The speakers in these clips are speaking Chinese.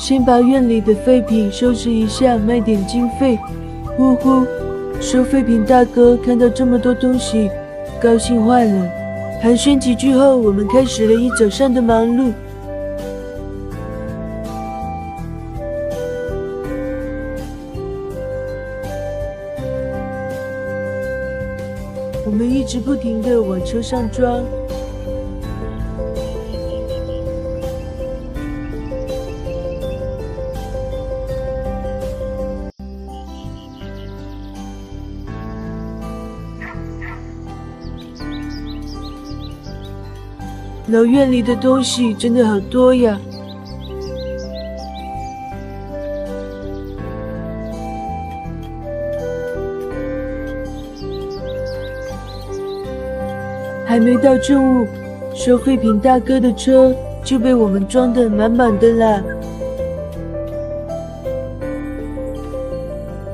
先把院里的废品收拾一下，卖点经费。呼呼，收废品大哥看到这么多东西，高兴坏了。寒暄几句后，我们开始了一早上的忙碌。我们一直不停地往车上装。老院里的东西真的好多呀！还没到中午，收废品大哥的车就被我们装得满满的啦。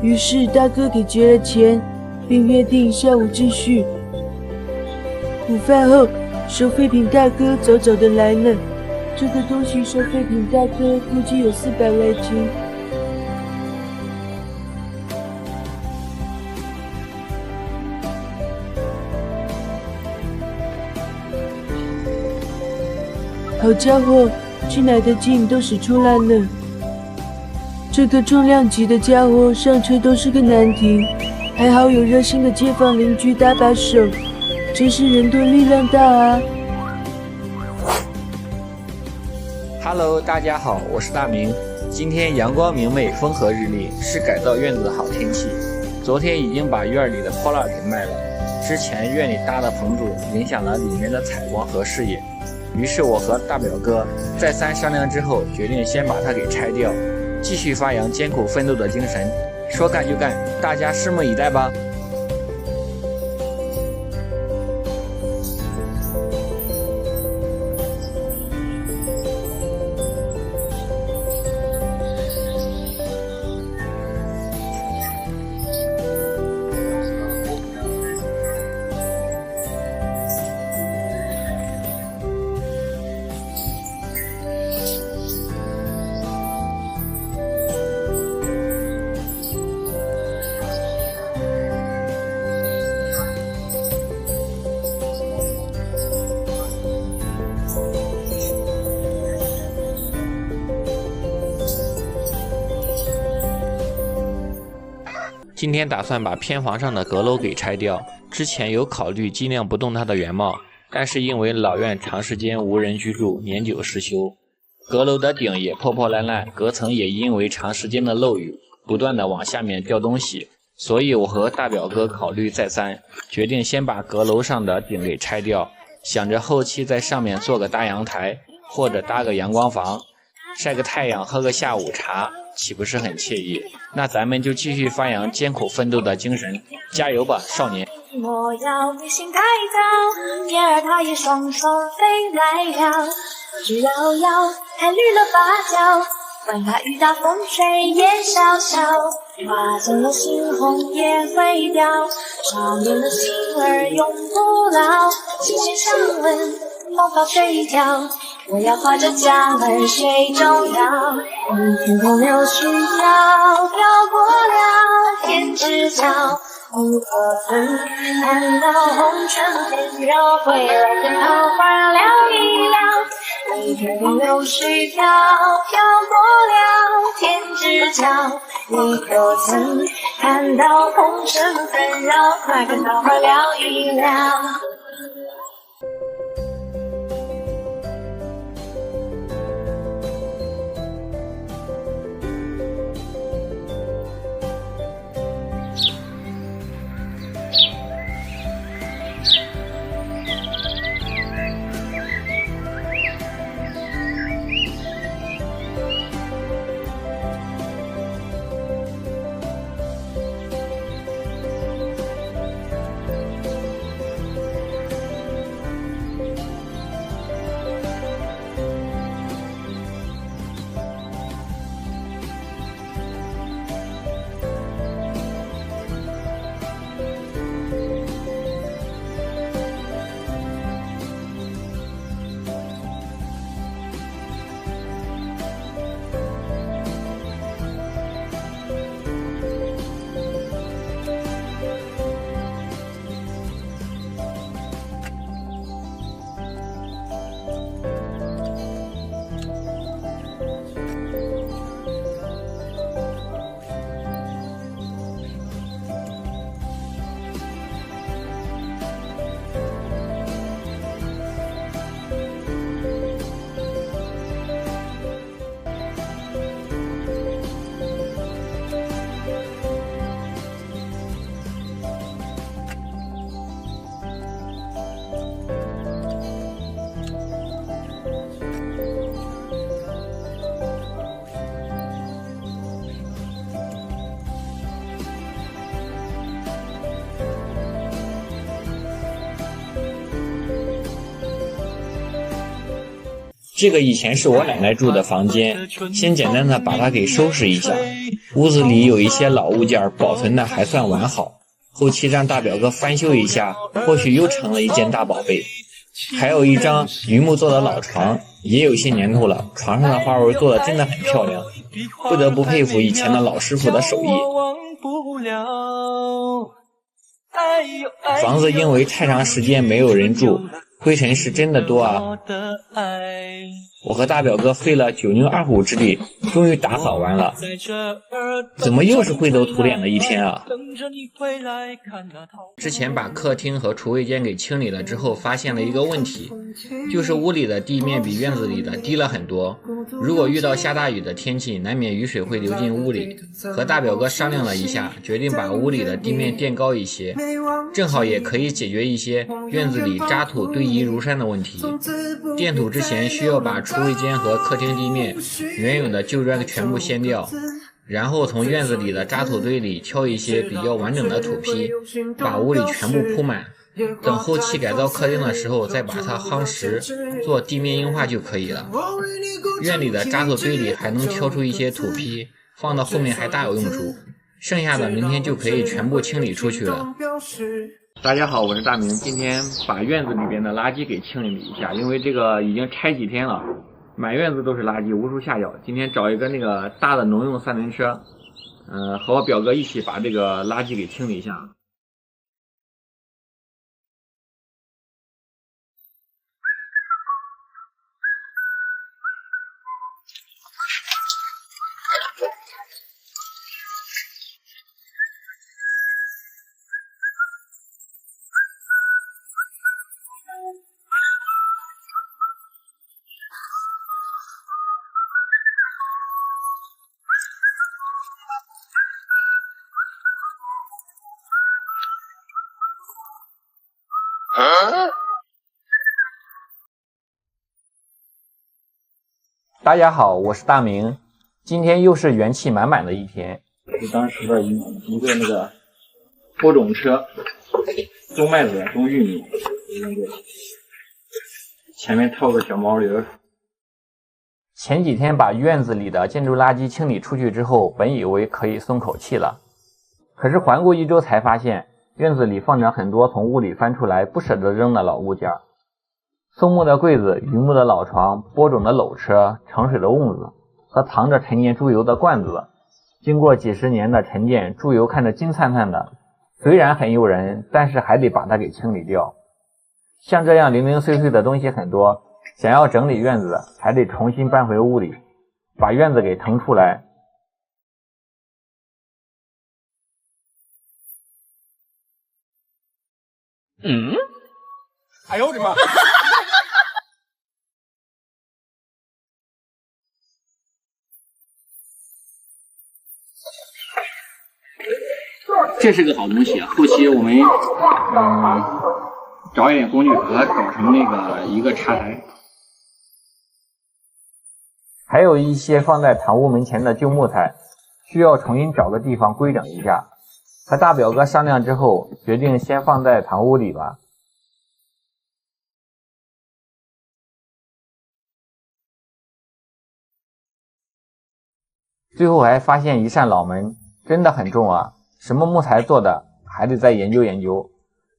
于是大哥给结了钱，并约定下午继续。午饭后，收废品大哥早早的来了。这个东西收废品大哥估计有400来斤。好家伙，去哪的劲都使出来了。这个重量级的家伙上车都是个难题，还好有热心的街坊邻居搭把手，真是人多力量大啊。Hello， 大家好，我是大明。今天阳光明媚，风和日丽，是改造院子的好天气。昨天已经把院里的破烂给卖了，之前院里搭的棚主影响了里面的采光和视野。于是我和大表哥再三商量之后，决定先把它给拆掉，继续发扬艰苦奋斗的精神。说干就干，大家拭目以待吧。今天打算把偏房上的阁楼给拆掉，之前有考虑尽量不动它的原貌，但是因为老院长时间无人居住，年久失修，阁楼的顶也破破烂烂，隔层也因为长时间的漏雨，不断的往下面掉东西，所以我和大表哥考虑再三，决定先把阁楼上的顶给拆掉，想着后期在上面做个大阳台，或者搭个阳光房，晒个太阳，喝个下午茶，岂不是很惬意？那咱们就继续发扬艰苦奋斗的精神，加油吧，少年！我要你心开刀，燕儿它也双双飞来了，直摇摇，看绿了芭蕉，管它雨大风吹也潇潇，花尽了猩红也会掉，少年的心儿永不老，新鲜香吻梦到睡觉，我要画着桨儿水中摇，天空柳絮飘过了天之角，你可曾看到红尘纷扰，回来跟桃花聊一聊，你天空柳絮飘过了天之角，你可曾看到红尘纷扰，快跟桃花聊一聊。这个以前是我奶奶住的房间，先简单的把它给收拾一下。屋子里有一些老物件保存的还算完好，后期让大表哥翻修一下，或许又成了一件大宝贝。还有一张榆木做的老床，也有些年头了，床上的花纹做的真的很漂亮，不得不佩服以前的老师傅的手艺。房子因为太长时间没有人住，灰尘是真的多啊。我和大表哥费了9牛2虎之力，终于打扫完了。怎么又是灰头土脸的一天啊？之前把客厅和厨卫间给清理了之后，发现了一个问题，就是屋里的地面比院子里的低了很多。如果遇到下大雨的天气，难免雨水会流进屋里。和大表哥商量了一下，决定把屋里的地面垫高一些，正好也可以解决一些院子里渣土堆积如山的问题。垫土之前需要把厨卫间和客厅地面原有的旧砖全部掀掉，然后从院子里的渣土堆里挑一些比较完整的土坯，把屋里全部铺满。等后期改造客厅的时候，再把它夯实做地面硬化就可以了。院里的渣土堆里还能挑出一些土坯，放到后面还大有用处。剩下的明天就可以全部清理出去了。大家好，我是大明，今天把院子里边的垃圾给清理了一下，因为这个已经拆几天了，满院子都是垃圾，无处下脚。今天找一个那个大的农用3轮车，和我表哥一起把这个垃圾给清理一下。大家好，我是大明，今天又是元气满满的一天。就当时的一个那个播种车，种麦子、种玉米，前面套个小毛驴。前几天把院子里的建筑垃圾清理出去之后，本以为可以松口气了，可是环顾一周才发现，院子里放着很多从屋里翻出来不舍得扔的老物件。松木的柜子、榆木的老床、播种的篓车、盛水的瓮子和藏着陈年猪油的罐子，经过几十年的沉淀，猪油看着金灿灿的，虽然很诱人，但是还得把它给清理掉。像这样零零碎碎的东西很多，想要整理院子，还得重新搬回屋里，把院子给腾出来。哎呦我的妈！这是个好东西啊！后期我们找一点工具把它搞成那个一个茶台。还有一些放在堂屋门前的旧木材，需要重新找个地方规整一下。和大表哥商量之后，决定先放在堂屋里吧。最后还发现一扇老门，真的很重啊！什么木材做的，还得再研究研究。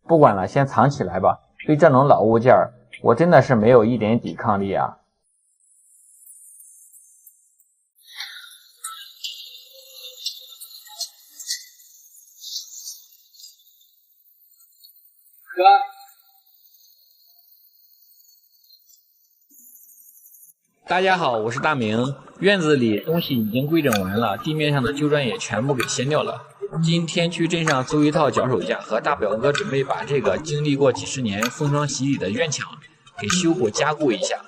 不管了，先藏起来吧。对这种老物件儿，我真的是没有一点抵抗力啊。哥，大家好，我是大明。院子里东西已经规整完了，地面上的旧砖也全部给掀掉了。今天去镇上租一套脚手架，和大表哥准备把这个经历过几十年风霜洗礼的院墙给修补加固一下。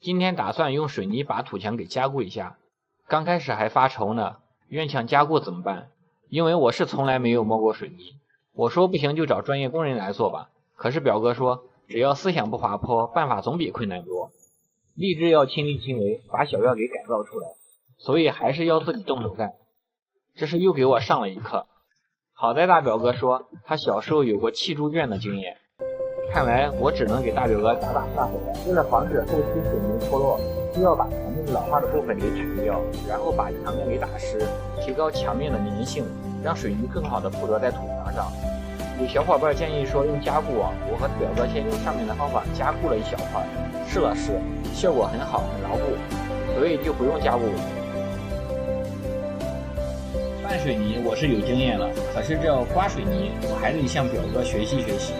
今天打算用水泥把土墙给加固一下，刚开始还发愁呢，院墙加固怎么办？因为我是从来没有摸过水泥。我说不行就找专业工人来做吧，可是表哥说只要思想不滑坡，办法总比困难多，立志要亲力亲为把小院给改造出来，所以还是要自己动手干。这是又给我上了一课。好在大表哥说他小时候有过砌猪圈的经验，看来我只能给大表哥打下手了。为了防止后期水泥脱落，需要把墙面老化的部分给铲掉，然后把墙面给打湿，提高墙面的粘性，让水泥更好的附着在土墙上。有小伙伴建议说用加固网，我和表哥先用上面的方法加固了一小块，试了试，效果很好，很牢固，所以就不用加固了。拌水泥我是有经验了，可是这要刮水泥，我还得向表哥学习学习。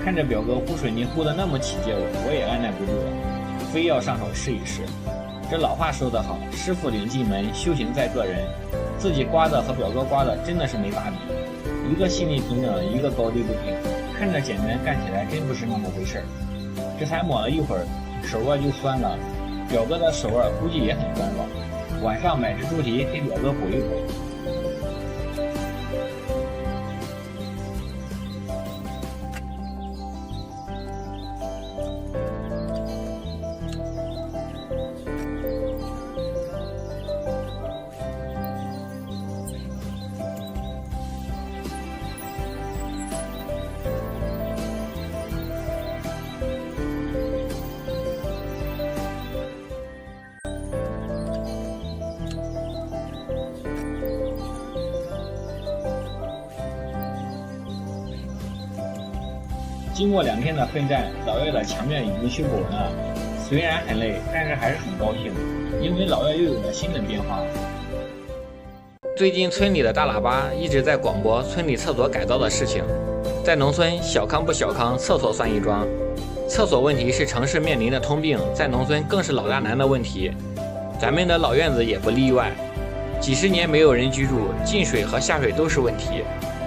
看着表哥糊水泥糊得那么起劲，我也按耐不住了，非要上手试一试。这老话说得好，师傅领进门，修行在个人。自己刮的和表哥刮的真的是没法比，一个细腻平整，一个高低不平，看着简单，干起来真不是那么回事。这才抹了一会儿，手腕就酸了。表哥的手腕估计也很酸吧，晚上买只猪蹄给表哥补一补。经过2天的奋战，老院的墙面已经修补完了。虽然很累，但是还是很高兴，因为老院又有了新的变化。最近村里的大喇叭一直在广播村里厕所改造的事情。在农村，小康不小康，厕所算一桩。厕所问题是城市面临的通病，在农村更是老大难的问题。咱们的老院子也不例外，几十年没有人居住，进水和下水都是问题。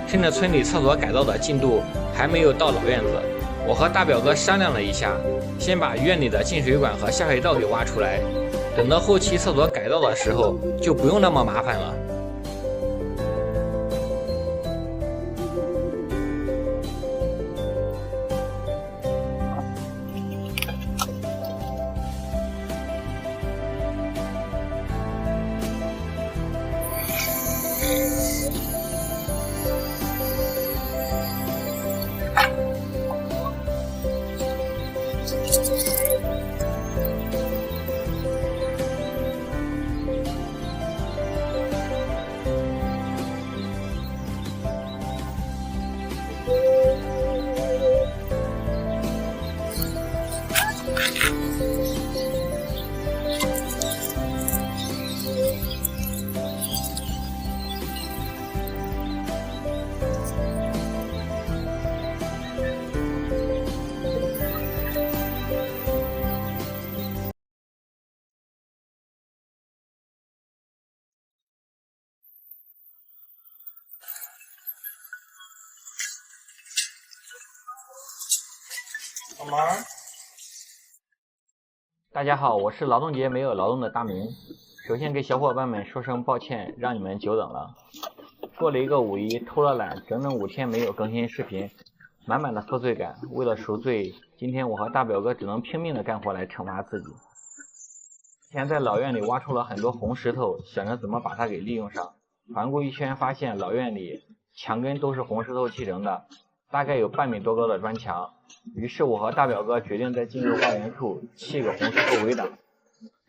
趁着村里厕所改造的进度还没有到老院子，我和大表哥商量了一下，先把院里的进水管和下水道给挖出来，等到后期厕所改造的时候就不用那么麻烦了。帮忙。大家好，我是劳动节没有劳动的大明。首先给小伙伴们说声抱歉，让你们久等了。过了一个五一，偷了懒，整整5天没有更新视频，满满的负罪感。为了赎罪，今天我和大表哥只能拼命的干活来惩罚自己。之前在老院里挖出了很多红石头，想着怎么把它给利用上。环顾一圈，发现老院里墙根都是红石头砌成的，大概有半米多高的砖墙。于是我和大表哥决定在进入花园处砌个红石头围挡，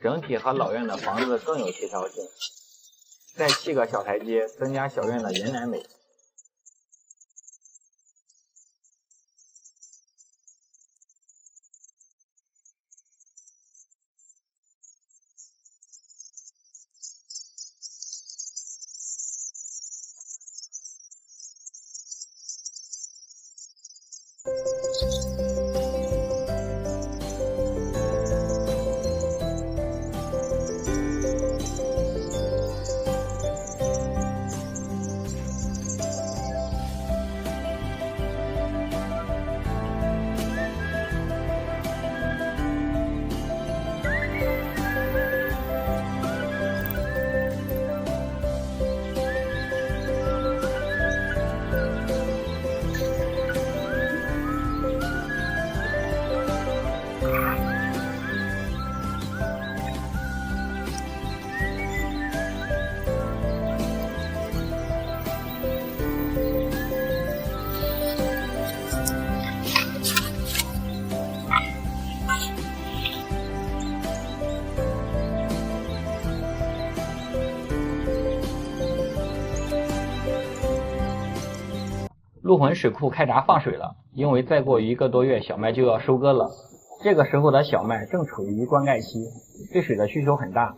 整体和老院的房子更有协调性。再砌个小台阶，增加小院的延展美。鹿魂水库开闸放水了，因为再过1个多月小麦就要收割了。这个时候的小麦正处于灌溉期，对水的需求很大。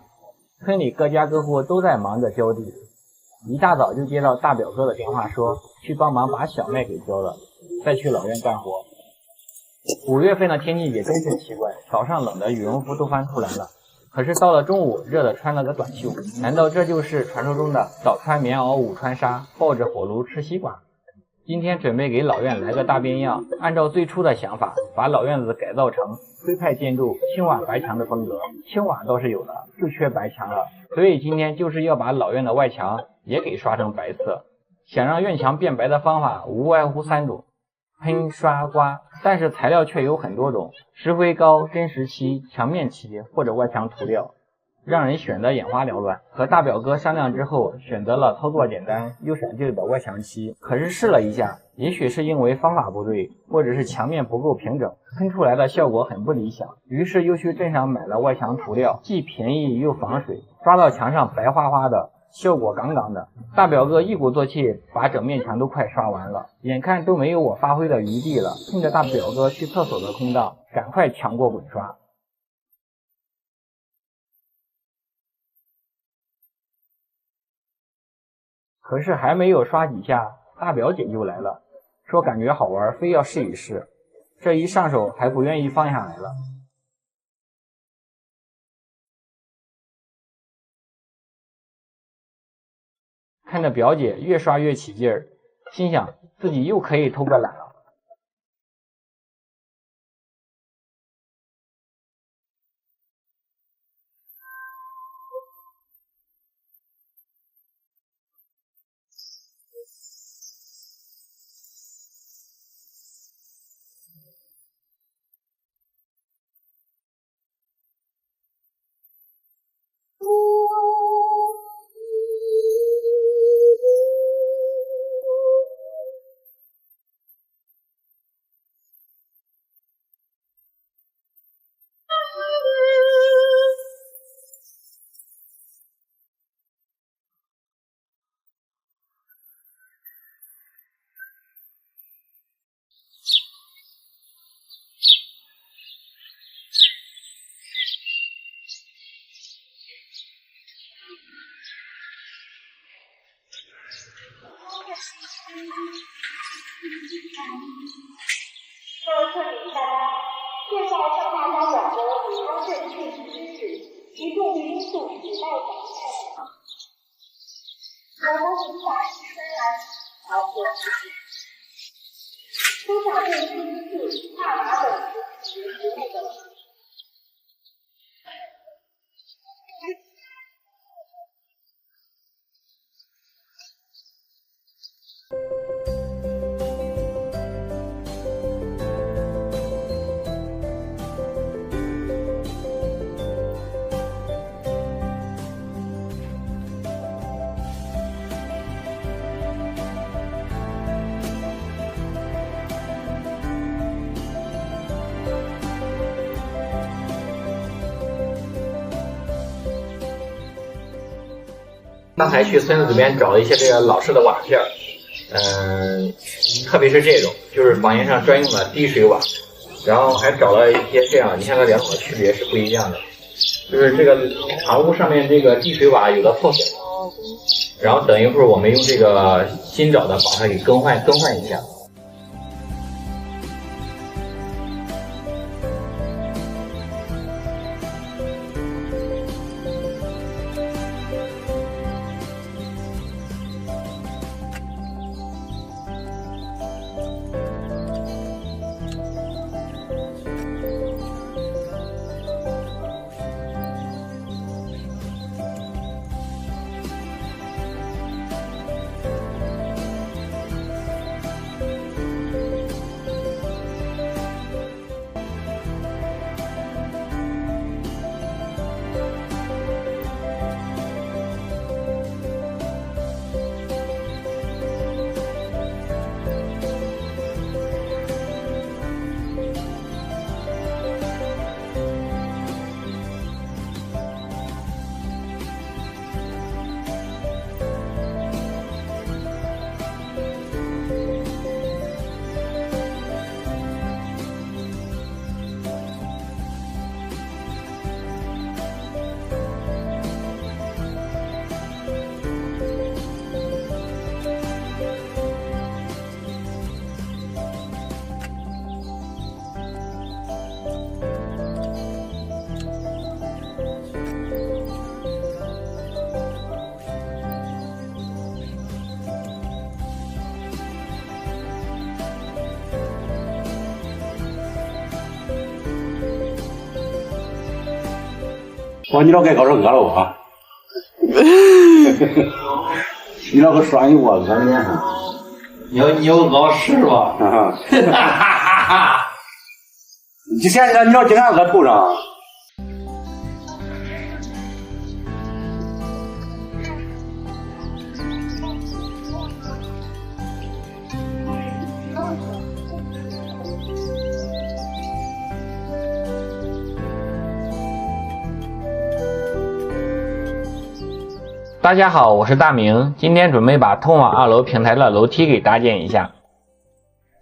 村里各家各户都在忙着浇地，一大早就接到大表哥的电话，说去帮忙把小麦给浇了，再去老院干活。5月份的天气也真是奇怪，早上冷的羽绒服都翻出来了，可是到了中午热的穿了个短袖。难道这就是传说中的早穿棉袄午穿纱，抱着火炉吃西瓜？今天准备给老院来个大变样，按照最初的想法，把老院子改造成徽派建筑青瓦白墙的风格。青瓦倒是有了，就缺白墙了，所以今天就是要把老院的外墙也给刷成白色。想让院墙变白的方法无外乎3种：喷、刷、刮，但是材料却有很多种，石灰膏、真石漆、墙面漆或者外墙涂料，让人选得眼花缭乱。和大表哥商量之后，选择了操作简单又省劲的外墙漆。可是试了一下，也许是因为方法不对，或者是墙面不够平整，喷出来的效果很不理想。于是又去镇上买了外墙涂料，既便宜又防水，刷到墙上白花花的，效果杠杠的。大表哥一鼓作气把整面墙都快刷完了，眼看都没有我发挥的余地了，趁着大表哥去厕所的空档，赶快抢过滚刷。可是还没有刷几下，大表姐就来了，说感觉好玩，非要试一试。这一上手还不愿意放下来了。看着表姐越刷越起劲儿，心想自己又可以偷个懒了。各位村民大家，现在向大家转播武昌镇汛情知识，其重力因素只代表代表。我们明白，虽然好过出下镇汛因素大马等及服务等。刚才去村子里面找了一些这个老式的瓦片，特别是这种就是房檐上专用的滴水瓦，然后还找了一些这样，你看它两种的区别是不一样的，就是这个堂屋上面这个滴水瓦有的破损，然后等一会儿我们用这个新找的把它给更换一下。我你老该搞这鹅了我。你那个酸有我鹅呢？你有鹅是吧？你现在你要经常鹅头上。大家好，我是大明，今天准备把通往2楼平台的楼梯给搭建一下。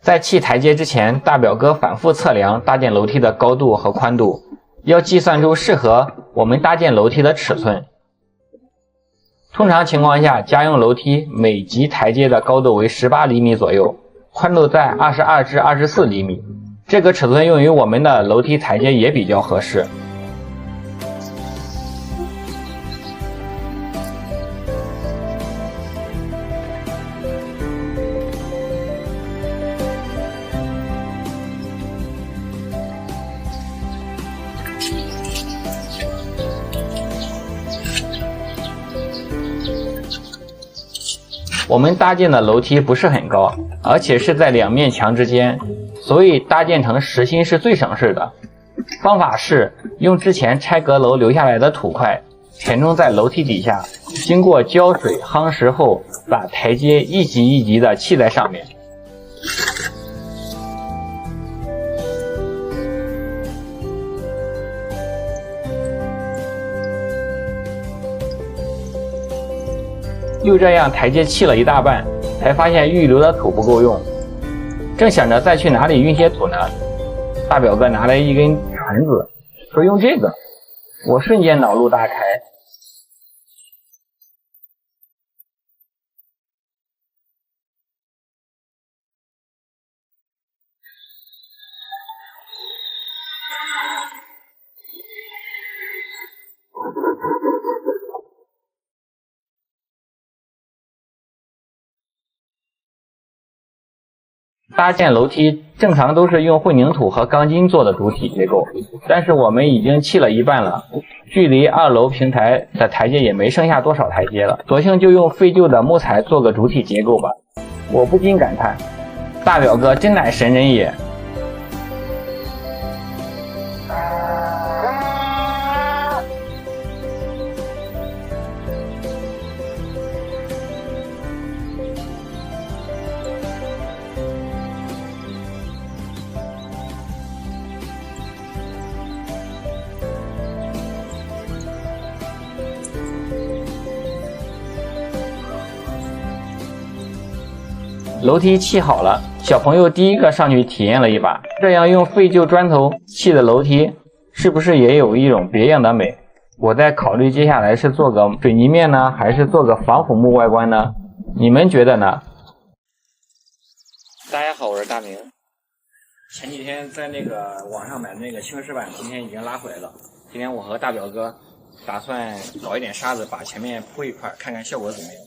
在砌台阶之前，大表哥反复测量搭建楼梯的高度和宽度，要计算出适合我们搭建楼梯的尺寸。通常情况下，家用楼梯每级台阶的高度为18厘米左右，宽度在22至24厘米，这个尺寸用于我们的楼梯台阶也比较合适。我们搭建的楼梯不是很高，而且是在2面墙之间，所以搭建成实心是最省事的。方法是用之前拆阁楼留下来的土块填充在楼梯底下，经过浇水夯实后，把台阶一级一级的砌在上面。就这样，台阶砌了一大半，才发现预留的土不够用。正想着再去哪里运些土呢，大表哥拿来一根铲子，说用这个。我瞬间脑路大开。搭建楼梯正常都是用混凝土和钢筋做的主体结构，但是我们已经砌了一半了，距离2楼平台的台阶也没剩下多少台阶了，索性就用废旧的木材做个主体结构吧。我不禁感叹，大表哥真乃神人也。楼梯砌好了，小朋友第一个上去体验了一把，这样用废旧砖头砌的楼梯，是不是也有一种别样的美？我在考虑接下来是做个水泥面呢，还是做个防腐木外观呢？你们觉得呢？大家好，我是大明。前几天在那个网上买的那个青石板，今天已经拉回来了。今天我和大表哥打算找一点沙子，把前面铺一块，看看效果怎么样。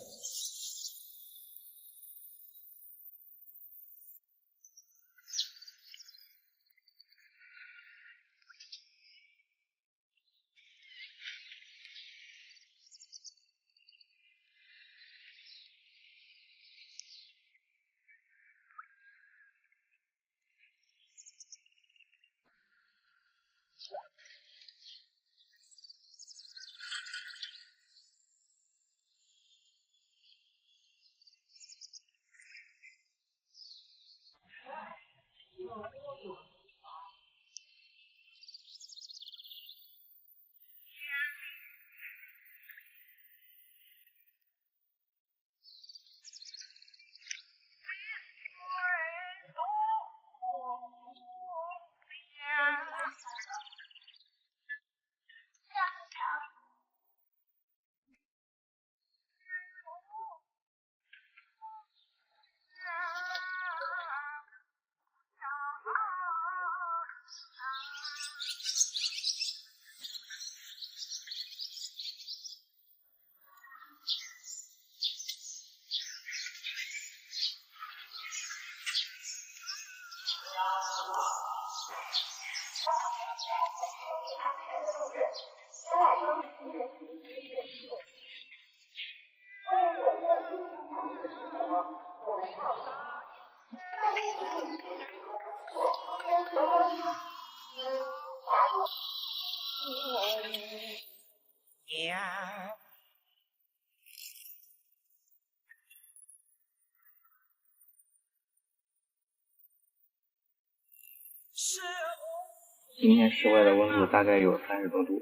今天室外的温度大概有30多度。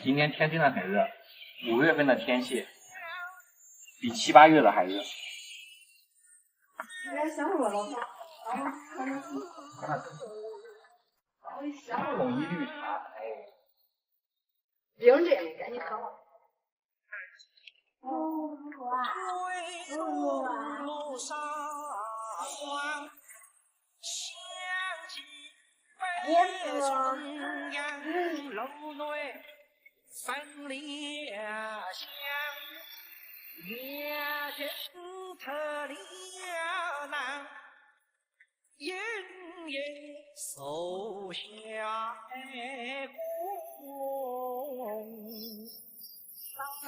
今天天真的很热，5月份的天气比7、8月的还热。统一绿茶，哎，冰着呢，赶紧喝吧。分离乡，也真特了难，隐隐手下公山。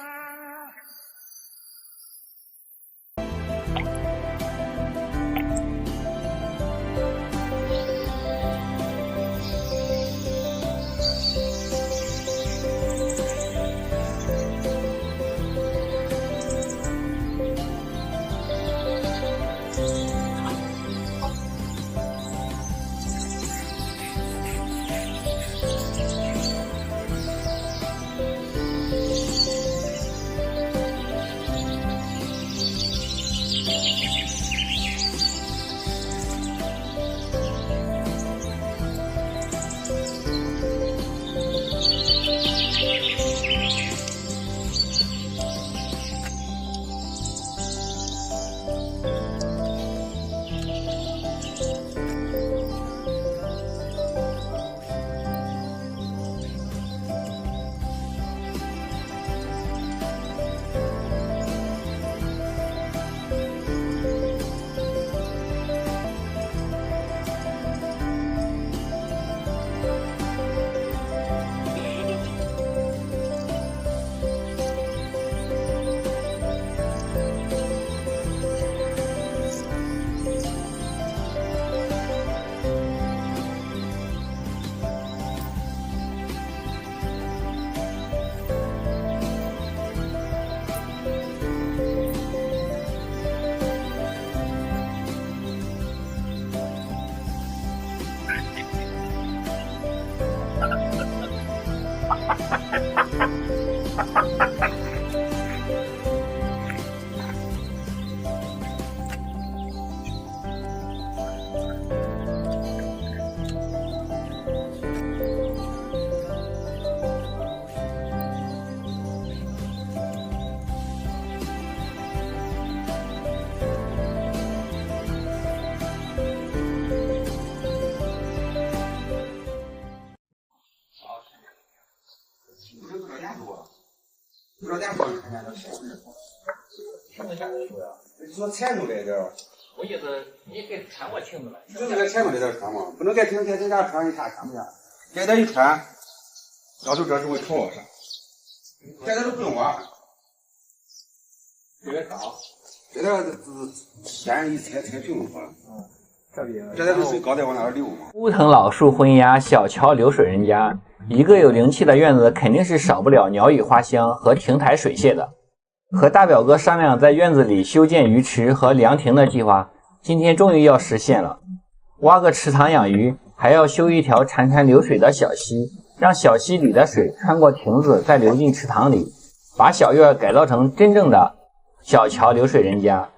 说前头来点儿，我意思你给穿过裙子了，就是在前头来点穿嘛，不能盖停天家穿一下穿不下，盖点一穿，到时候这是会朝上，盖点都不用挖，特别高，这点天一踩就用好了。这点水高再往那儿流嘛。乌藤老树昏鸦，小桥流水人家。一个有灵气的院子，肯定是少不了鸟语花香和亭台水榭的。和大表哥商量在院子里修建鱼池和凉亭的计划，今天终于要实现了。挖个池塘养鱼，还要修一条潺潺流水的小溪，让小溪里的水穿过亭子，再流进池塘里，把小院改造成真正的小桥流水人家。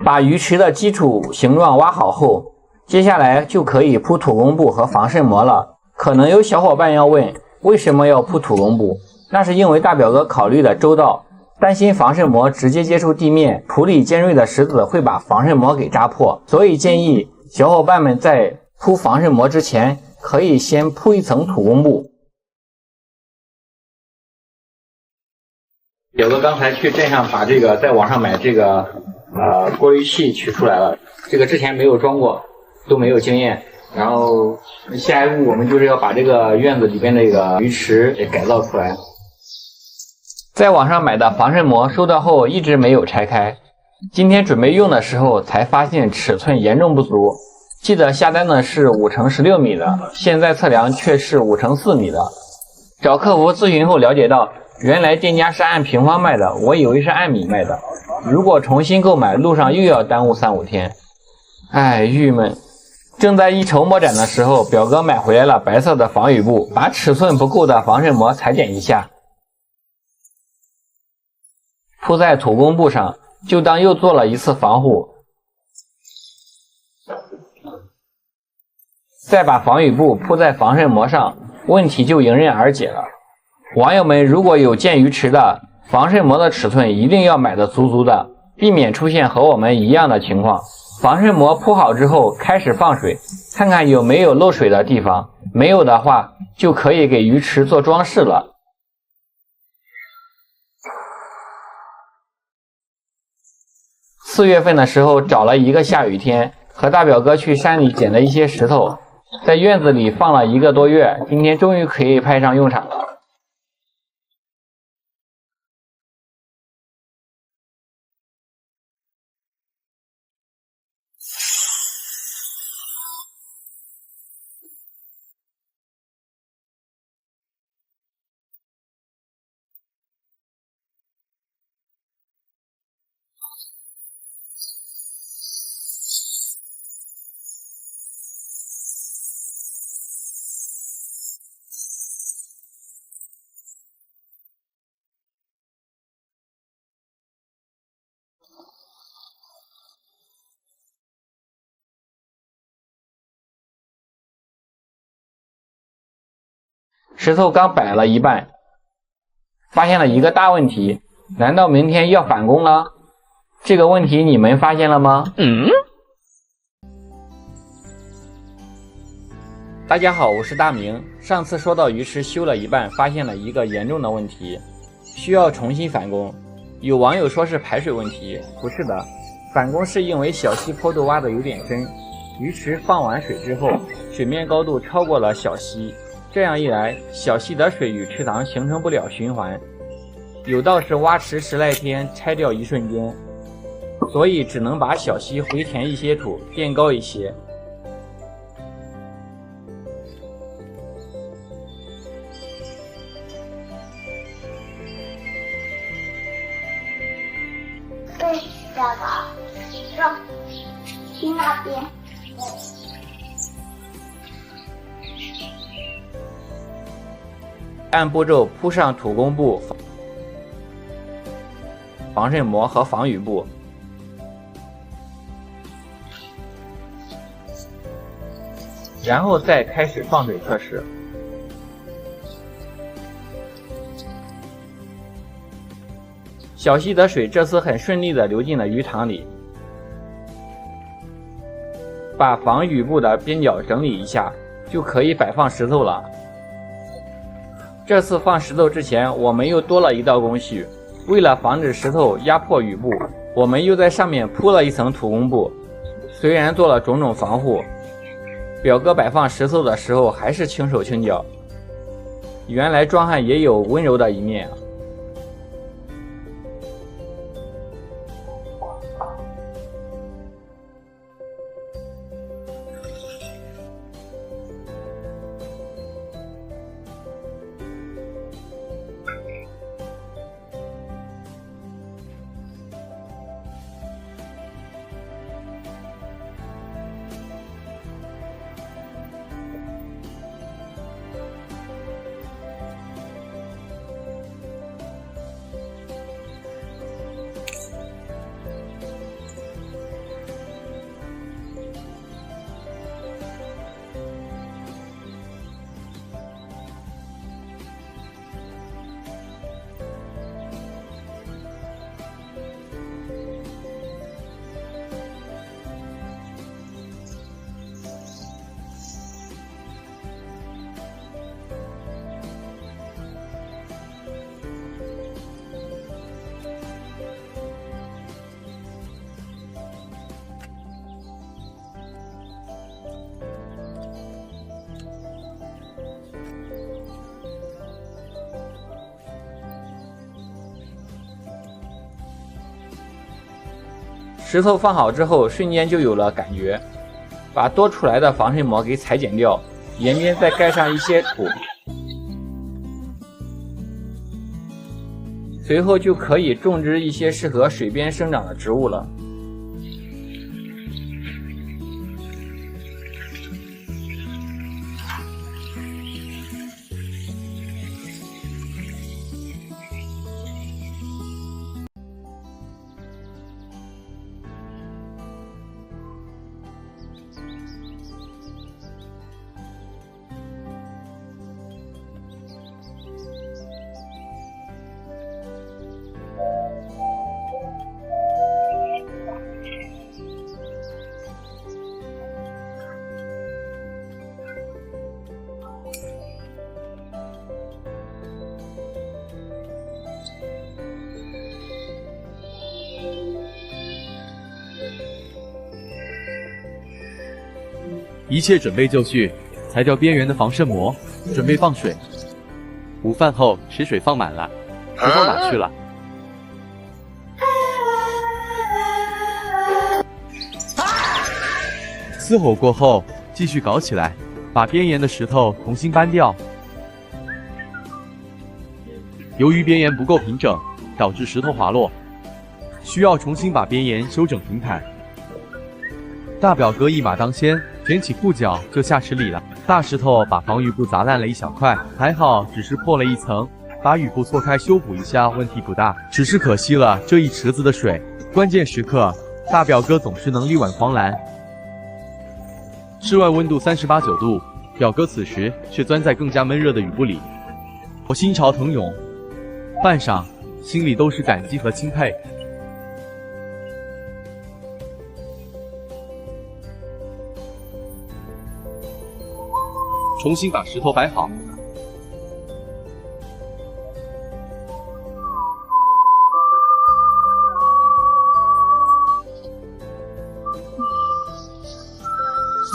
把鱼池的基础形状挖好后，接下来就可以铺土工布和防渗膜了。可能有小伙伴要问，为什么要铺土工布？那是因为大表哥考虑的周到，担心防渗膜直接接触地面，土里尖锐的石子会把防渗膜给扎破，所以建议小伙伴们在铺防渗膜之前，可以先铺一层土工布。表哥刚才去镇上把这个在网上买这个过滤器取出来了，这个之前没有装过，都没有经验，然后下一步我们就是要把这个院子里边这个鱼池给改造出来。在网上买的防渗膜收到后一直没有拆开，今天准备用的时候才发现尺寸严重不足。记得下单的是5×16米的，现在测量却是5×4米的。找客服咨询后了解到，原来店家是按平方卖的，我以为是按米卖的。如果重新购买，路上又要耽误3-5天。唉，郁闷。正在一筹莫展的时候，表哥买回来了白色的防雨布，把尺寸不够的防渗膜裁剪一下，铺在土工布上，就当又做了一次防护。再把防雨布铺在防渗膜上，问题就迎刃而解了。网友们如果有建鱼池的，防渗膜的尺寸一定要买的足足的，避免出现和我们一样的情况。防渗膜铺好之后开始放水，看看有没有漏水的地方，没有的话就可以给鱼池做装饰了。4月份的时候找了一个下雨天，和大表哥去山里捡了一些石头，在院子里放了1个多月，今天终于可以派上用场了。石头刚摆了一半，发现了一个大问题，难道明天要返工了？这个问题你们发现了吗？大家好，我是大明。上次说到鱼池修了一半，发现了一个严重的问题，需要重新返工。有网友说是排水问题，不是的，返工是因为小溪坡度挖的有点深，鱼池放完水之后，水面高度超过了小溪。这样一来，小溪的水与池塘形成不了循环，有道是挖池10来天，拆掉一瞬间，所以只能把小溪回填一些土，垫高一些。对，小宝，说，听那边。按步骤铺上土工布、防渗膜和防雨布，然后再开始放水测试。小溪的水这次很顺利地流进了鱼塘里，把防雨布的边角整理一下，就可以摆放石头了。这次放石头之前，我们又多了一道工序。为了防止石头压迫雨布，我们又在上面铺了一层土工布。虽然做了种种防护，表哥摆放石头的时候还是轻手轻脚。原来壮汉也有温柔的一面啊。石头放好之后，瞬间就有了感觉。把多出来的防尘膜给裁剪掉，沿边再盖上一些土，随后就可以种植一些适合水边生长的植物了。一切准备就绪，裁掉边缘的防渗膜，准备放水。午饭后，池水放满了，石头哪去了？嘶吼过后，继续搞起来，把边沿的石头重新搬掉。由于边沿不够平整，导致石头滑落，需要重新把边沿修整平坦。大表哥一马当先，卷起裤脚就下池里了。大石头把防雨布砸烂了一小块，还好只是破了一层，把雨布错开修补一下问题不大，只是可惜了这一池子的水。关键时刻，大表哥总是能力挽狂澜。室外温度38、9度，表哥此时却钻在更加闷热的雨布里，我心潮腾涌，半晌心里都是感激和钦佩。重新把石头摆好。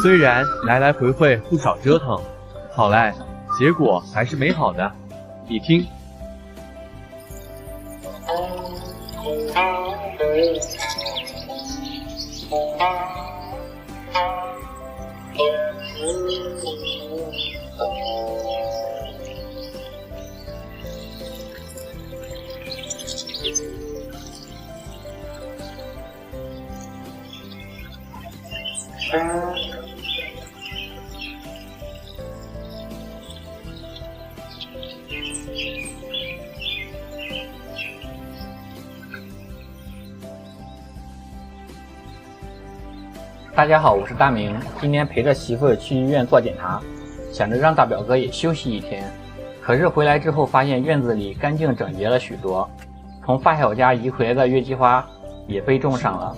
虽然来来回回不少折腾，好赖结果还是美好的。你听。大家好，我是大明，今天陪着媳妇儿去医院做检查，想着让大表哥也休息一天。可是回来之后发现院子里干净整洁了许多，从发小家移回来的月季花也被种上了，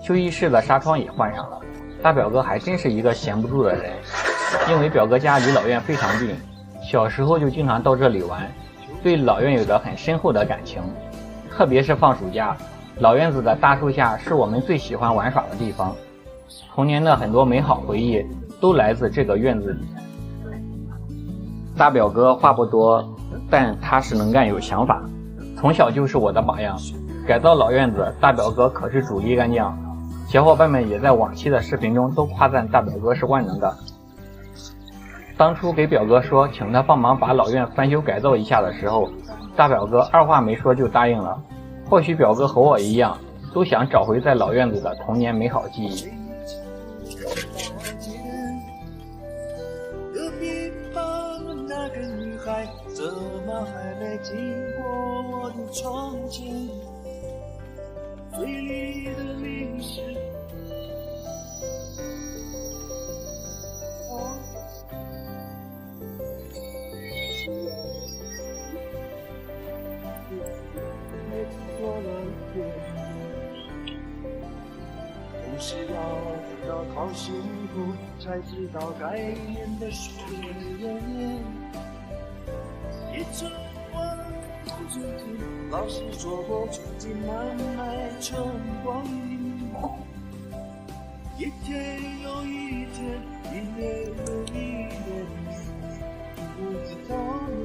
休息室的纱窗也换上了。大表哥还真是一个闲不住的人，因为表哥家离老院非常近，小时候就经常到这里玩，对老院有着很深厚的感情。特别是放暑假，老院子的大树下是我们最喜欢玩耍的地方。童年的很多美好回忆都来自这个院子里。大表哥话不多，但踏实能干有想法，从小就是我的榜样。改造老院子，大表哥可是主力干将，小伙伴们也在往期的视频中都夸赞大表哥是万能的。当初给表哥说请他帮忙把老院翻修改造一下的时候，大表哥二话没说就答应了。或许表哥和我一样，都想找回在老院子的童年美好记忆。隔壁房的那个女孩，怎么还没经过我的窗前？嘴里的零食，做了一遍，不是要等到考试后才知道该念的书念。一直往前进，老师说过曾经慢慢成光阴。一天又一天，一年又一年，不知道呢。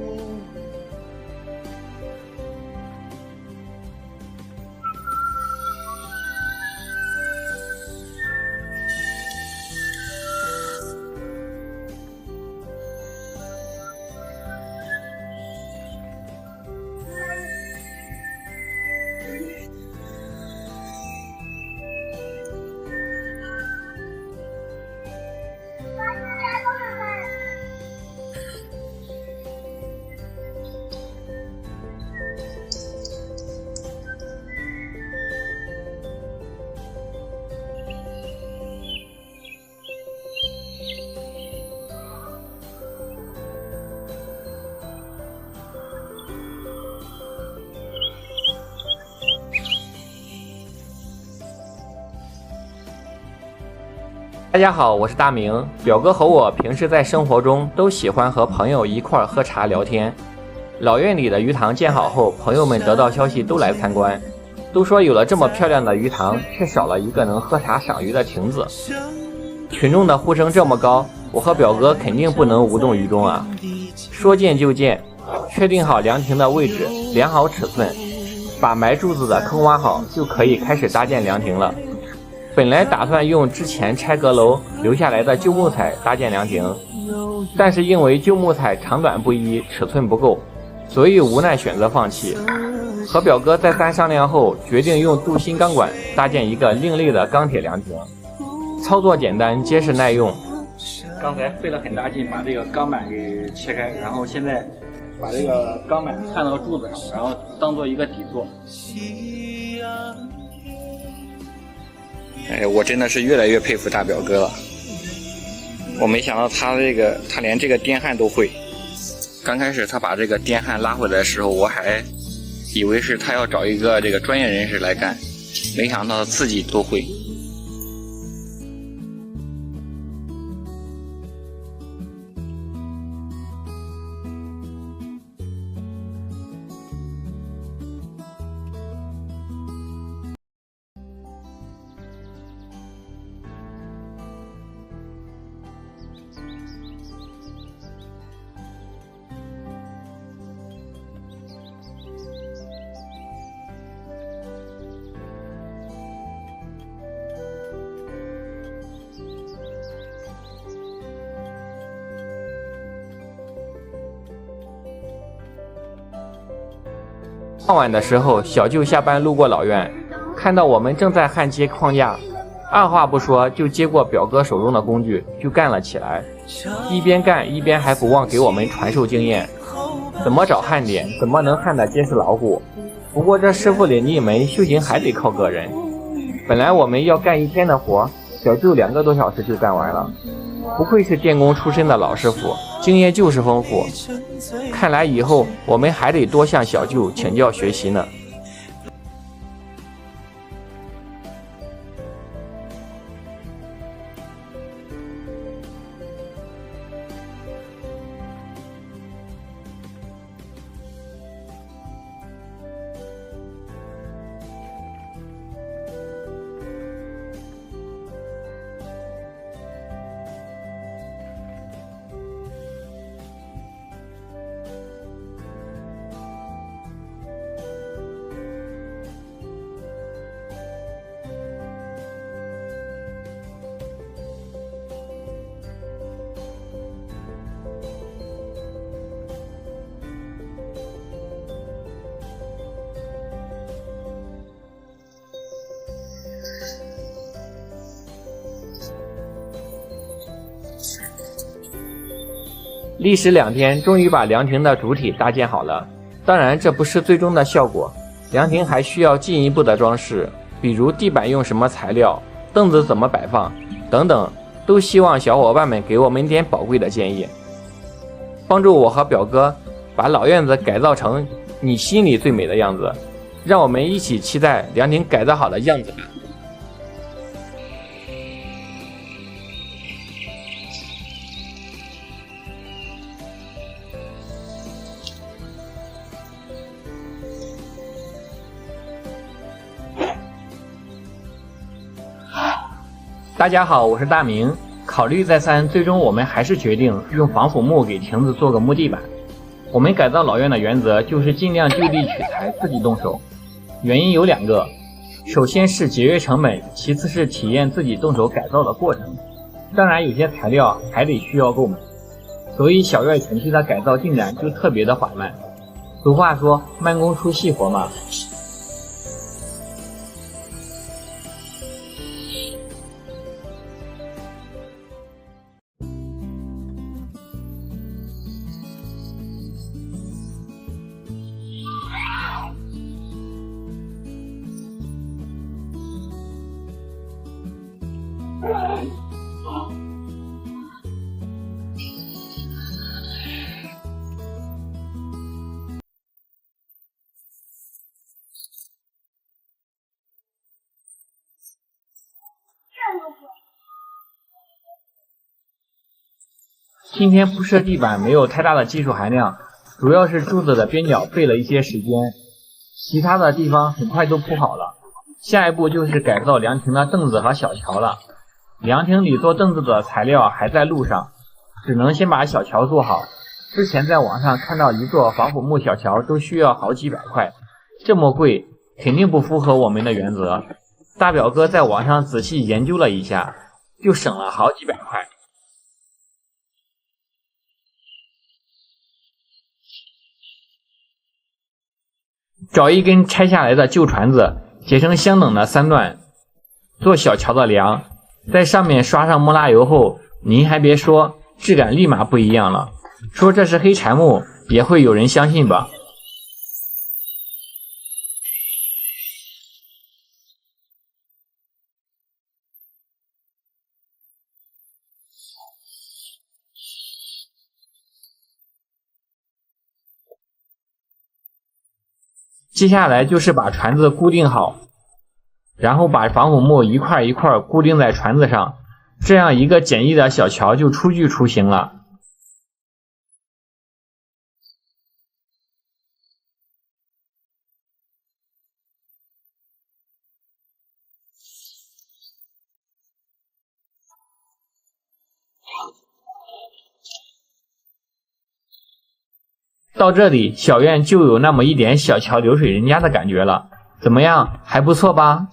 大家好，我是大明。表哥和我平时在生活中都喜欢和朋友一块儿喝茶聊天。老院里的鱼塘建好后，朋友们得到消息都来参观，都说有了这么漂亮的鱼塘，却少了一个能喝茶赏鱼的亭子。群众的呼声这么高，我和表哥肯定不能无动于衷啊！说建就建，确定好凉亭的位置，量好尺寸，把埋柱子的坑挖好，就可以开始搭建凉亭了。本来打算用之前拆阁楼留下来的旧木材搭建凉亭，但是因为旧木材长短不一，尺寸不够，所以无奈选择放弃。和表哥再三商量后，决定用镀锌钢管搭建一个另类的钢铁凉亭，操作简单，结实耐用。刚才费了很大劲把这个钢板给切开，然后现在把这个钢板焊到柱子上，然后当做一个底座。我真的是越来越佩服大表哥了。我没想到他连这个电焊都会。刚开始他把这个电焊拉回来的时候，我还以为是他要找一个这个专业人士来干，没想到自己都会。傍晚的时候，小舅下班路过老院，看到我们正在焊接框架，二话不说就接过表哥手中的工具就干了起来。一边干一边还不忘给我们传授经验，怎么找焊点，怎么能焊得结实牢固。不过这师傅领进门，修行还得靠个人。本来我们要干一天的活，小舅2个多小时就干完了。不愧是电工出身的老师傅，经验就是丰富。看来以后我们还得多向小舅请教学习呢。历时2天，终于把凉亭的主体搭建好了。当然，这不是最终的效果，凉亭还需要进一步的装饰，比如地板用什么材料，凳子怎么摆放等等，都希望小伙伴们给我们点宝贵的建议，帮助我和表哥把老院子改造成你心里最美的样子。让我们一起期待凉亭改造好的样子吧。大家好，我是大明。考虑再三，最终我们还是决定用防腐木给亭子做个木地板。我们改造老院的原则就是尽量就地取材，自己动手。原因有2个，首先是节约成本，其次是体验自己动手改造的过程。当然，有些材料还得需要购买，所以小院前期的改造进展就特别的缓慢。俗话说，慢工出细活嘛。今天铺设地板没有太大的技术含量，主要是柱子的边角费了一些时间，其他的地方很快都铺好了。下一步就是改造凉亭的凳子和小桥了。凉亭里做凳子的材料还在路上，只能先把小桥做好。之前在网上看到一座防腐木小桥都需要好几百块，这么贵，肯定不符合我们的原则。大表哥在网上仔细研究了一下，就省了好几百块。找一根拆下来的旧船子，截成相等的3段，做小桥的梁，在上面刷上木蜡油后，您还别说，质感立马不一样了。说这是黑柴木，也会有人相信吧？接下来就是把船子固定好，然后把防腐木一块一块固定在船子上，这样一个简易的小桥就初具雏形了。到这里，小院就有那么一点小桥流水人家的感觉了，怎么样，还不错吧？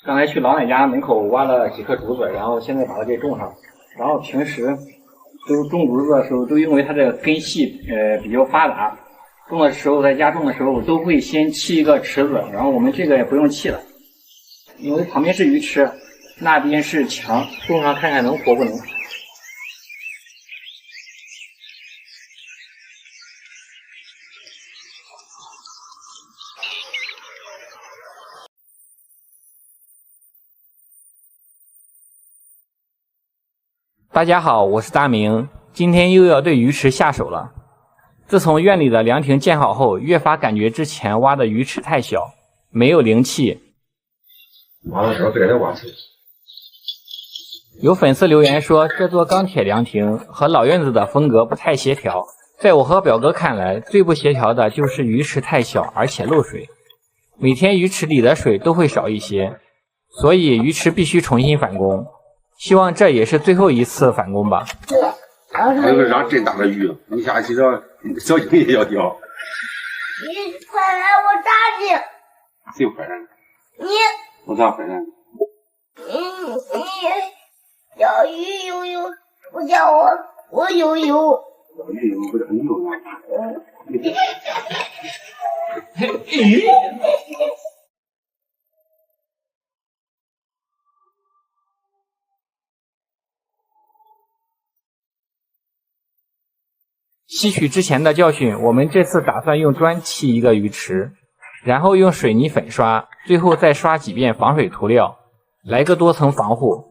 刚才去老奶家门口挖了几棵竹子，然后现在把它给种上。然后平时都种竹子的时候，都因为它这个根系比较发达，种的时候在家种的时候都会先砌一个池子，然后我们这个也不用砌了，因为旁边是鱼池，那边是墙，种上看看能活不能。大家好，我是大明，今天又要对鱼池下手了。自从院里的凉亭建好后，越发感觉之前挖的鱼池太小，没有灵气。有粉丝留言说，这座钢铁凉亭和老院子的风格不太协调。在我和表哥看来，最不协调的就是鱼池太小，而且漏水，每天鱼池里的水都会少一些，所以鱼池必须重新返工。希望这也是最后一次返工吧。还有个让真大的鱼，你下去这小鱼也要钓。你快来我打你！谁快来？你我咋快来？你钓鱼游泳，不叫我游泳。游泳不是很游吗？吸取之前的教训，我们这次打算用砖砌一个鱼池，然后用水泥粉刷，最后再刷几遍防水涂料，来个多层防护。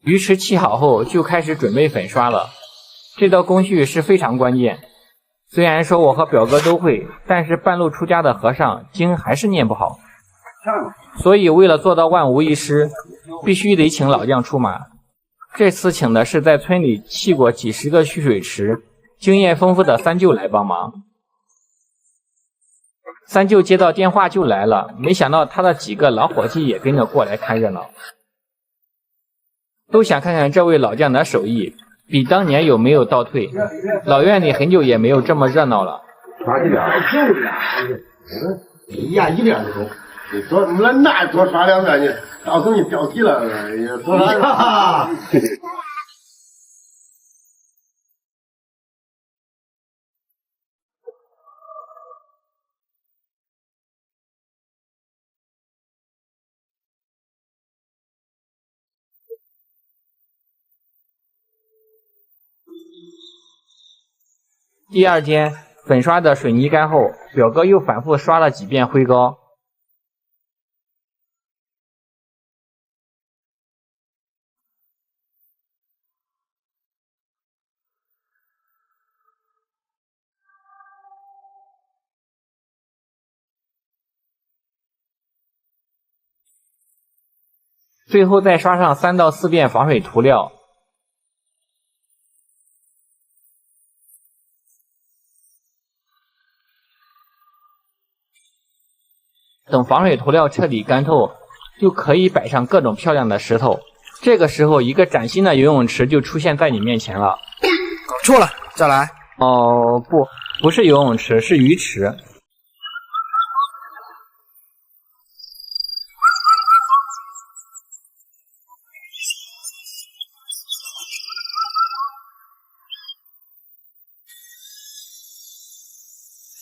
鱼池砌好后，就开始准备粉刷了。这道工序是非常关键。虽然说我和表哥都会，但是半路出家的和尚经还是念不好。所以为了做到万无一失，必须得请老将出马。这次请的是在村里砌过几十个蓄水池、经验丰富的三舅来帮忙。三舅接到电话就来了，没想到他的几个老伙计也跟着过来看热闹，都想看看这位老将的手艺比当年有没有倒退。老院里很久也没有这么热闹了。刷几遍，就是呀，一年一年的多，你说那多刷2遍呢，到时候你标题了，也多刷。第二天，粉刷的水泥干后，表哥又反复刷了几遍灰膏。最后再刷上3到4遍防水涂料。等防水涂料彻底干透，就可以摆上各种漂亮的石头。这个时候，一个崭新的游泳池就出现在你面前了。搞错了，再来。哦，不是游泳池，是鱼池。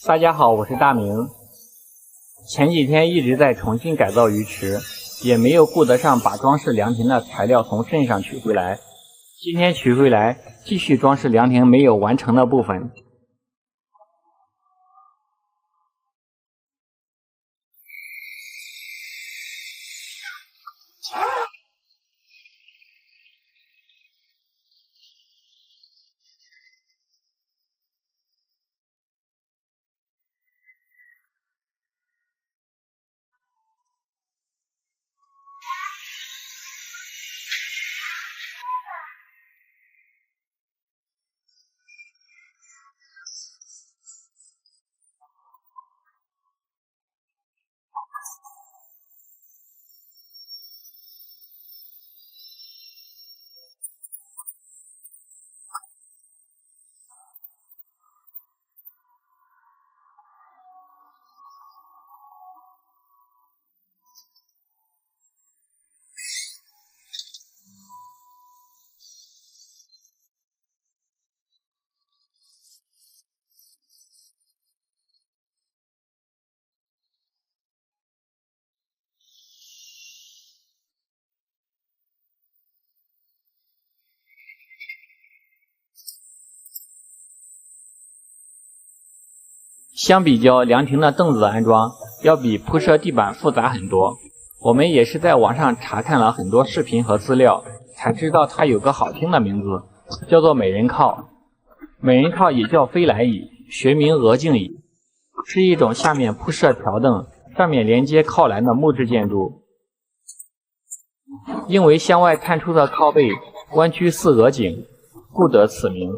大家好，我是大明。前几天一直在重新改造鱼池，也没有顾得上把装饰凉亭的材料从镇上取回来。今天取回来，继续装饰凉亭没有完成的部分。相比较凉亭的凳子安装，要比铺设地板复杂很多。我们也是在网上查看了很多视频和资料，才知道它有个好听的名字，叫做美人靠。美人靠也叫飞来椅，学名鹅颈椅，是一种下面铺设条凳，上面连接靠栏的木质建筑。因为向外探出的靠背弯曲似鹅颈，故得此名。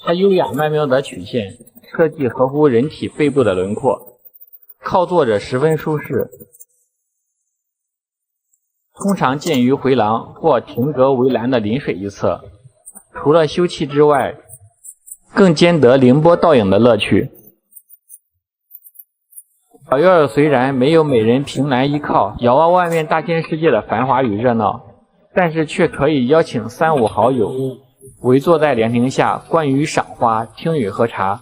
它优雅曼妙的曲线设计合乎人体背部的轮廓，靠坐着十分舒适。通常建于回廊或亭阁围栏的临水一侧，除了休憩之外，更兼得凌波倒影的乐趣。小院虽然没有美人凭栏依靠，遥望外面大千世界的繁华与热闹，但是却可以邀请3、5好友围坐在凉亭下，观鱼赏花，听雨喝茶，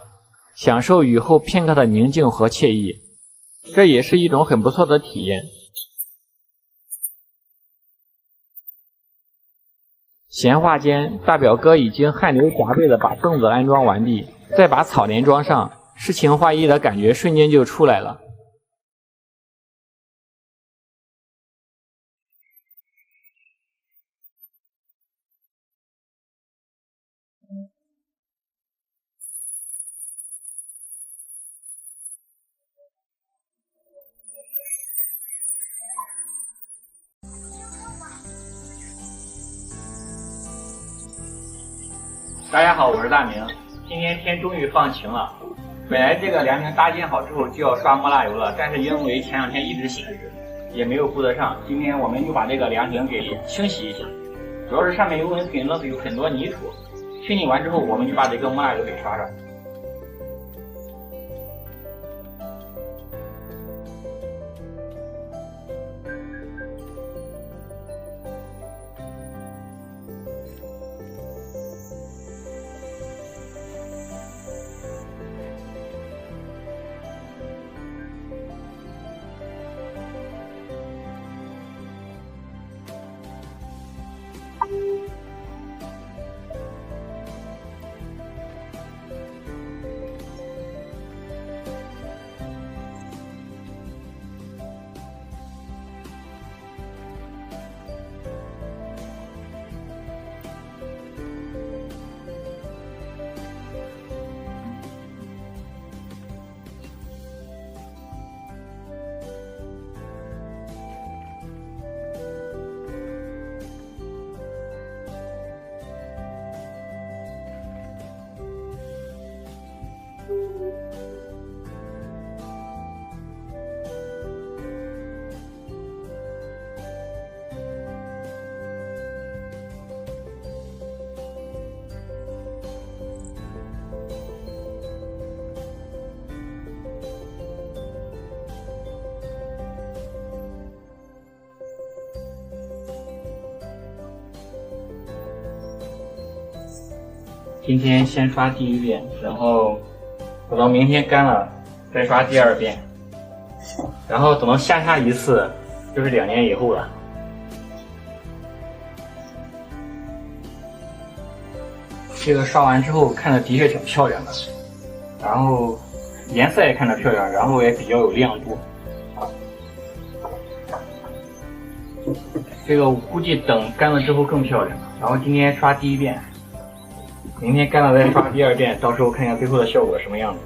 享受雨后片刻的宁静和惬意，这也是一种很不错的体验。闲话间，大表哥已经汗流浃背的把凳子安装完毕，再把草帘装上，诗情画意的感觉瞬间就出来了。大家好，我是大明。今天天终于放晴了，本来这个凉亭搭建好之后就要刷抹蜡油了，但是因为前2天一直下雨，也没有顾得上。今天我们就把这个凉亭给清洗一下，主要是上面有很多泥土，清洗完之后我们就把这个抹蜡油给刷上。今天先刷第1遍，然后等到明天干了再刷第2遍，然后等到下一次就是2年以后了。这个刷完之后看着的确挺漂亮的，然后颜色也看着漂亮，然后也比较有亮度。这个我估计等干了之后更漂亮。然后今天刷第1遍。明天干了再刷第2遍，到时候看一下最后的效果什么样子。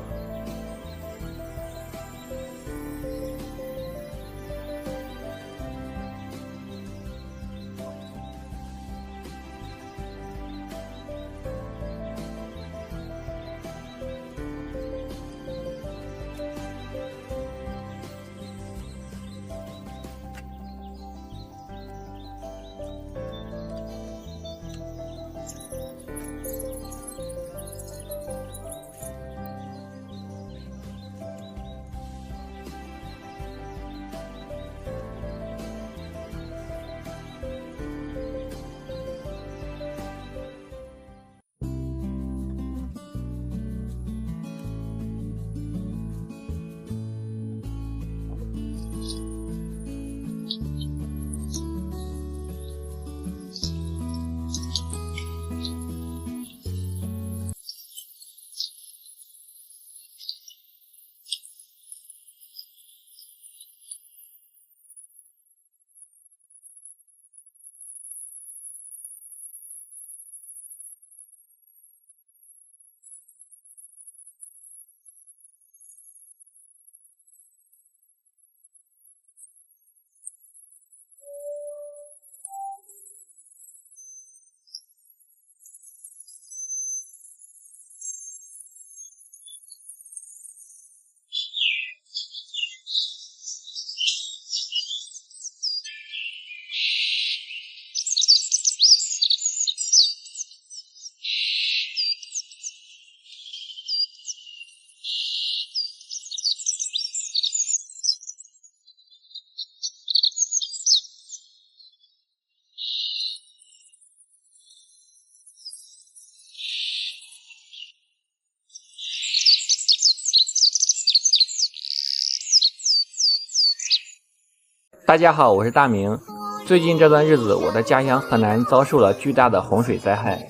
大家好，我是大明。最近这段日子，我的家乡河南遭受了巨大的洪水灾害，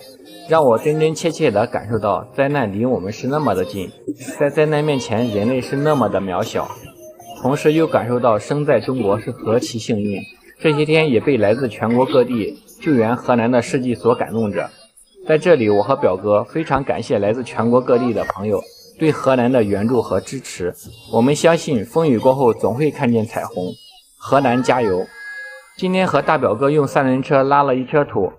让我真真切切地感受到灾难离我们是那么的近，在灾难面前人类是那么的渺小，同时又感受到生在中国是何其幸运。这些天也被来自全国各地救援河南的事迹所感动着。在这里，我和表哥非常感谢来自全国各地的朋友对河南的援助和支持。我们相信风雨过后总会看见彩虹，河南加油！今天和大表哥用3轮车拉了一车土，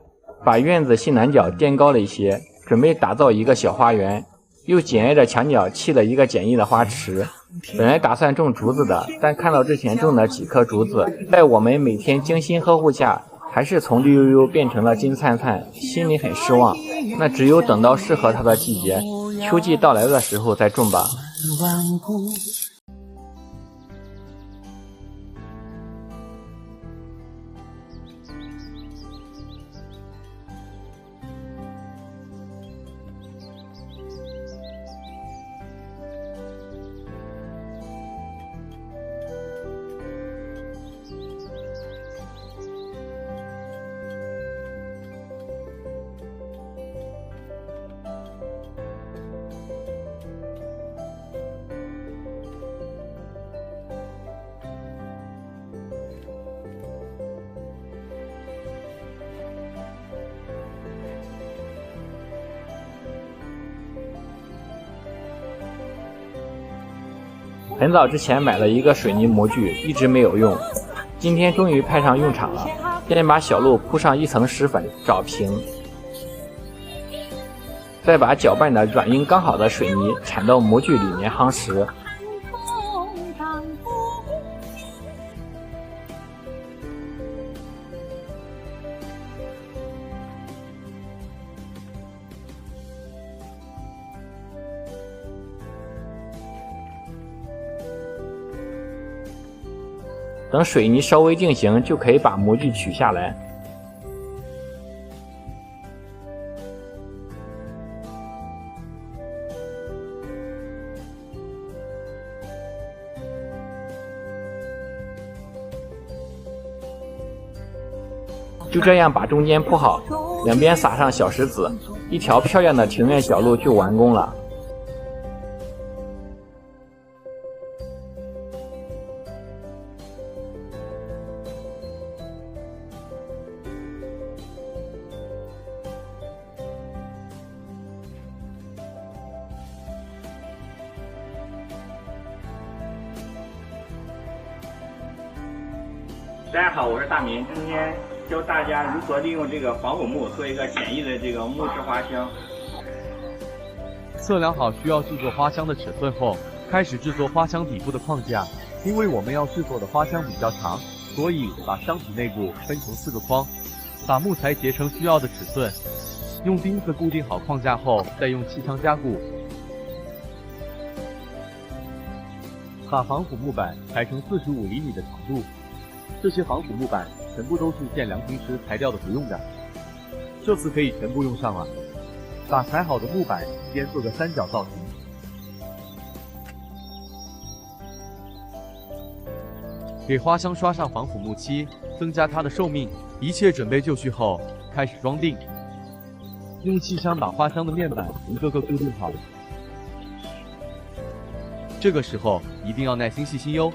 把院子西南角垫高了一些，准备打造一个小花园。又紧挨着墙角砌了一个简易的花池。本来打算种竹子的，但看到之前种的几棵竹子，在我们每天精心呵护下，还是从绿油油变成了金灿灿，心里很失望。那只有等到适合它的季节，秋季到来的时候再种吧。很早之前买了一个水泥模具，一直没有用，今天终于派上用场了。先把小路铺上一层石粉，找平，再把搅拌的软硬刚好的水泥铲到模具里面夯实。等水泥稍微定型，就可以把模具取下来。就这样把中间铺好，两边撒上小石子，一条漂亮的庭院小路就完工了。大家好，我是大民，今天教大家如何利用这个防腐木做一个简易的这个木质花箱。测量好需要制作花箱的尺寸后，开始制作花箱底部的框架。因为我们要制作的花箱比较长，所以把箱体内部分成4个框，把木材截成需要的尺寸，用钉子固定好框架后，再用气枪加固。把防腐木板裁成45厘米的长度。这些防腐木板全部都是见凉亭时裁掉的不用的，这次可以全部用上了。把裁好的木板间做个3角造型，给花箱刷上防腐木漆，增加它的寿命。一切准备就绪后，开始装订。用气枪把花箱的面板一个个固定好。这个时候一定要耐心细心哟。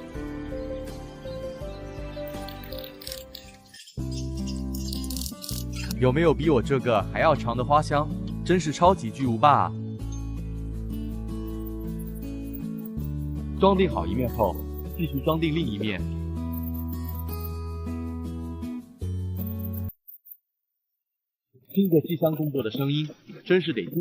有没有比我这个还要长的花箱？真是超级巨无霸啊！装订好一面后，继续装订另一面。听着气箱工作的声音，真是得劲。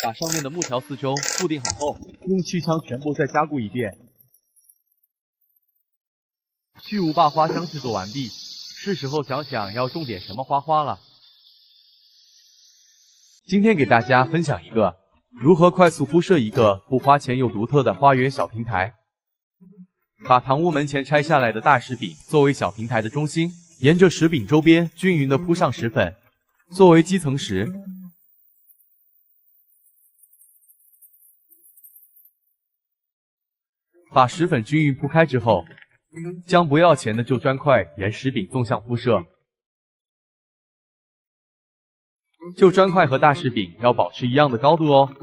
把上面的木条四周固定好后，用气枪全部再加固一遍。巨无霸花箱制作完毕，是时候想想要种点什么花花了。今天给大家分享一个如何快速铺设一个不花钱又独特的花园小平台。把堂屋门前拆下来的大石饼作为小平台的中心，沿着石饼周边均匀地铺上石粉，作为基层石。把石粉均匀铺开之后，将不要钱的旧砖块沿石饼纵向铺设。旧砖块和大石饼要保持一样的高度哦。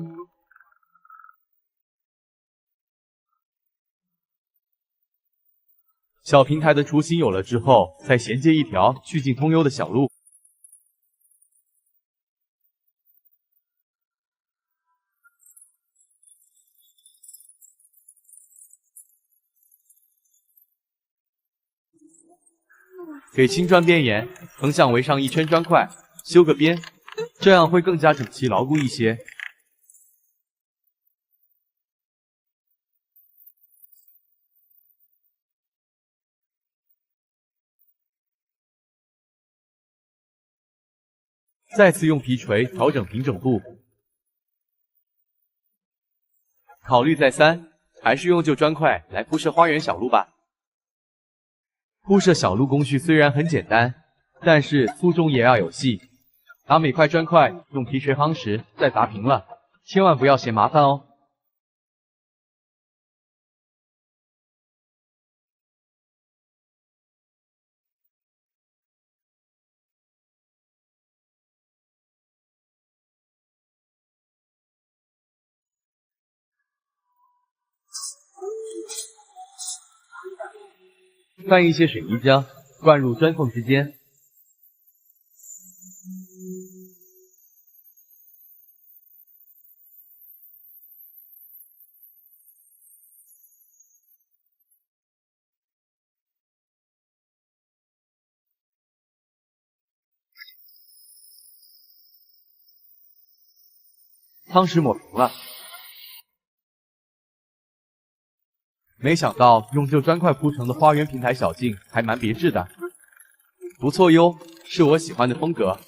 小平台的雏形有了之后，再衔接一条去径通幽的小路。给青砖边沿横向围上一圈砖块，修个边，这样会更加整齐牢固一些。再次用皮锤调整平整度。考虑再三，还是用旧砖块来铺设花园小路吧。铺设小路工序虽然很简单，但是粗中也要有细。把每块砖块用皮锤夯实，再砸平了，千万不要嫌麻烦哦。翻一些水泥浆，灌入砖缝之间。汤匙抹平了。没想到用旧砖块铺成的花园平台小径还蛮别致的，不错哟，是我喜欢的风格。